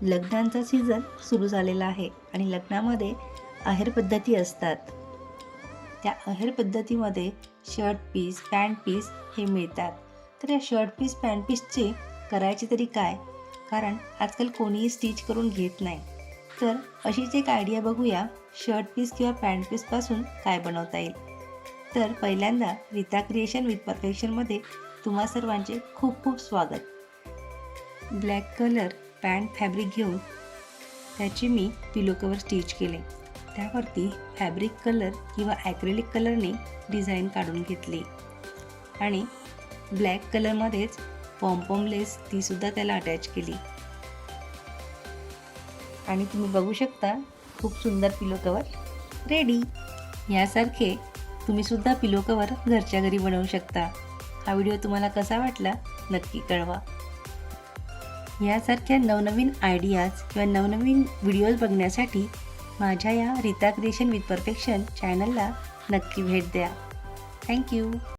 लग्नांचा season सुरू झालेला आहे आणि लग्नामध्ये आहेर पद्धती असतात. त्या आहेर पद्धतीमध्ये शर्ट पीस, पॅन्ट पीस हे मिळतात. तर या शर्ट पीस, पॅन्ट पीसचे करायचे तरी काय? कारण आजकाल कोणीही स्टिच करून घेत नाही. तर अशीच एक आयडिया बघूया, शर्ट पीस किंवा पॅन्ट पीसपासून काय बनवता येईल. तर पहिल्यांदा रीता क्रिएशन विथ परफेक्शनमध्ये तुम्हा सर्वांचे खूप खूप स्वागत. ब्लॅक कलर पॅन्ट फॅब्रिक घेऊन त्याची मी पिलो कवर स्टिच केले. त्यावरती फॅब्रिक कलर किंवा ॲक्रेलिक कलरने डिझाईन काढून घेतली आणि ब्लॅक कलरमध्येच पॉम्पॉम लेस तीसुद्धा त्याला अटॅच केली. आणि तुम्ही बघू शकता खूप सुंदर पिलो कवर रेडी. यासारखे तुम्हीसुद्धा पिलो कवर घरच्या घरी बनवू शकता. हा व्हिडिओ तुम्हाला कसा वाटला नक्की कळवा. यासारख्या नवनवीन आयडियाज किंवा नवनवीन व्हिडिओज बघण्यासाठी माझ्या या रीता क्रिएशन विथ परफेक्शन चॅनलला नक्की भेट द्या. थँक्यू.